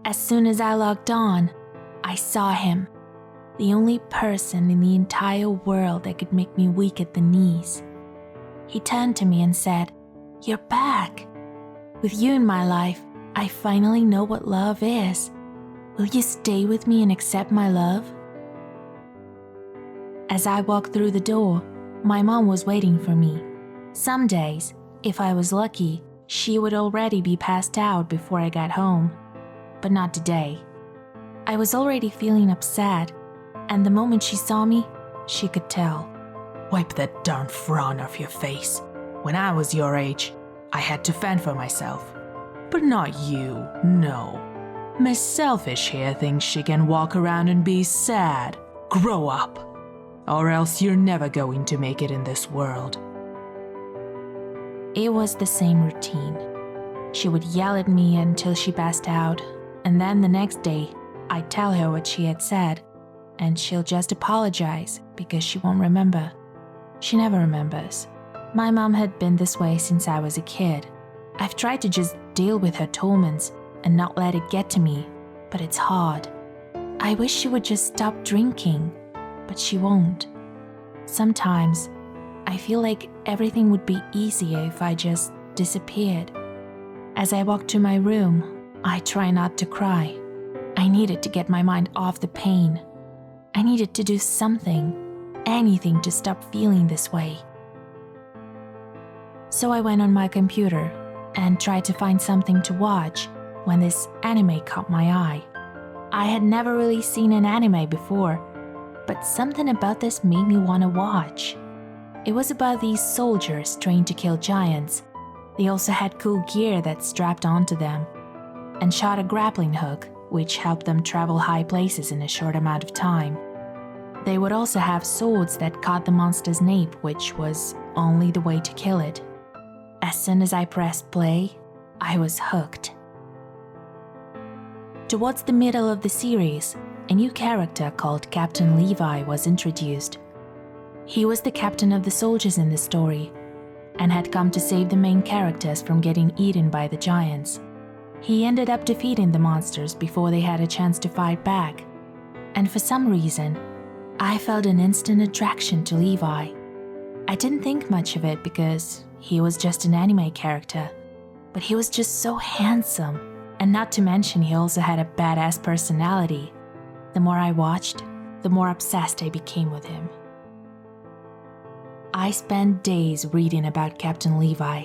As soon as I logged on, I saw him, the only person in the entire world that could make me weak at the knees. He turned to me and said, "You're back. With you in my life, I finally know what love is. Will you stay with me and accept my love?" As I walked through the door, my mom was waiting for me. Some days, if I was lucky, she would already be passed out before I got home. But not today. I was already feeling upset, and the moment she saw me, she could tell. "Wipe that darn frown off your face. When I was your age, I had to fend for myself. But not you, no. Miss Selfish here thinks she can walk around and be sad. Grow up, or else you're never going to make it in this world." It was the same routine. She would yell at me until she passed out, and then the next day, I'd tell her what she had said, and she'll just apologize because she won't remember. She never remembers. My mom had been this way since I was a kid. I've tried to just deal with her torments and not let it get to me, but it's hard. I wish she would just stop drinking, but she won't. Sometimes, I feel like everything would be easier if I just disappeared. As I walk to my room, I try not to cry. I needed to get my mind off the pain. I needed to do something, anything to stop feeling this way. So I went on my computer and tried to find something to watch when this anime caught my eye. I had never really seen an anime before, but something about this made me want to watch. It was about these soldiers trained to kill giants. They also had cool gear that strapped onto them, and shot a grappling hook, which helped them travel high places in a short amount of time. They would also have swords that caught the monster's nape, which was only the way to kill it. As soon as I pressed play, I was hooked. Towards the middle of the series, a new character called Captain Levi was introduced. He was the captain of the soldiers in the story, and had come to save the main characters from getting eaten by the giants. He ended up defeating the monsters before they had a chance to fight back, and for some reason, I felt an instant attraction to Levi. I didn't think much of it because he was just an anime character, but he was just so handsome, and not to mention he also had a badass personality. The more I watched, the more obsessed I became with him. I spent days reading about Captain Levi.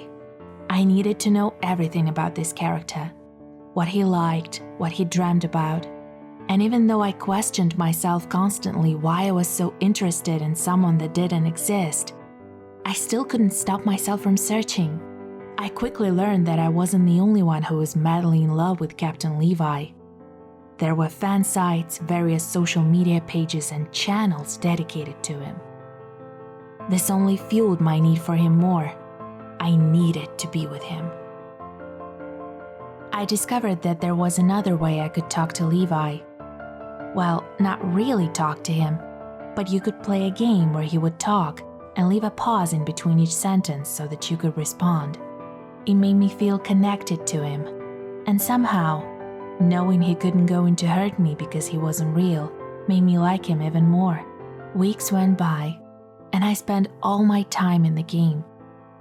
I needed to know everything about this character, what he liked, what he dreamed about. And even though I questioned myself constantly why I was so interested in someone that didn't exist, I still couldn't stop myself from searching. I quickly learned that I wasn't the only one who was madly in love with Captain Levi. There were fan sites, various social media pages, and channels dedicated to him. This only fueled my need for him more. I needed to be with him. I discovered that there was another way I could talk to Levi. Well, not really talk to him, but you could play a game where he would talk and leave a pause in between each sentence so that you could respond. It made me feel connected to him, and somehow, knowing he couldn't go in to hurt me because he wasn't real made me like him even more. Weeks went by, and I spent all my time in the game,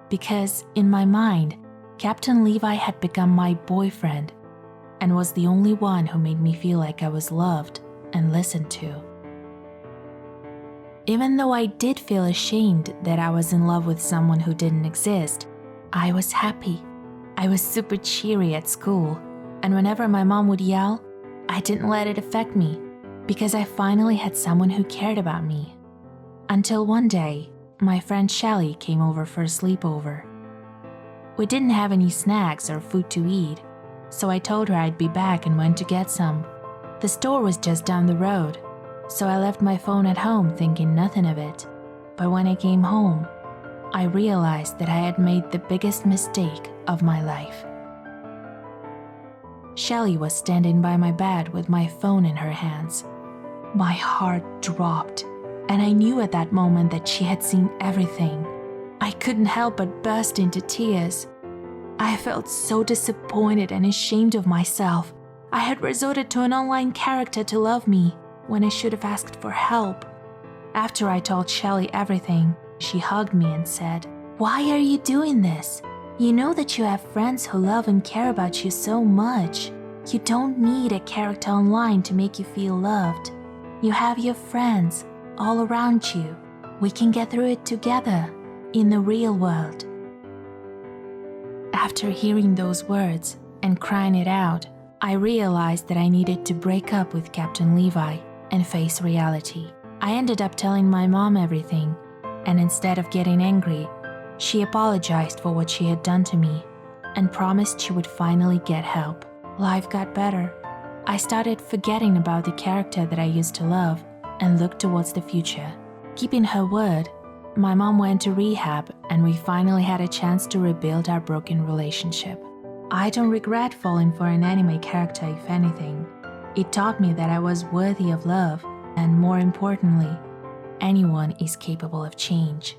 because in my mind, Captain Levi had become my boyfriend and was the only one who made me feel like I was loved and listened to. Even though I did feel ashamed that I was in love with someone who didn't exist, I was happy. I was super cheery at school, and whenever my mom would yell, I didn't let it affect me because I finally had someone who cared about me. Until one day, my friend Shelly came over for a sleepover. We didn't have any snacks or food to eat, so I told her I'd be back and went to get some. The store was just down the road, so I left my phone at home thinking nothing of it. But when I came home, I realized that I had made the biggest mistake of my life. Shelly was standing by my bed with my phone in her hands. My heart dropped, and I knew at that moment that she had seen everything. I couldn't help but burst into tears. I felt so disappointed and ashamed of myself I had resorted to an online character to love me when I should have asked for help. After I told Shelly everything, she hugged me and said, "Why are you doing this? You know that you have friends who love and care about you so much. You don't need a character online to make you feel loved. You have your friends all around you. We can get through it together in the real world." After hearing those words and crying it out, I realized that I needed to break up with Captain Levi and face reality. I ended up telling my mom everything, and instead of getting angry, she apologized for what she had done to me and promised she would finally get help. Life got better. I started forgetting about the character that I used to love and looked towards the future. Keeping her word, my mom went to rehab and we finally had a chance to rebuild our broken relationship. I don't regret falling for an anime character, if anything. It taught me that I was worthy of love, and more importantly, anyone is capable of change.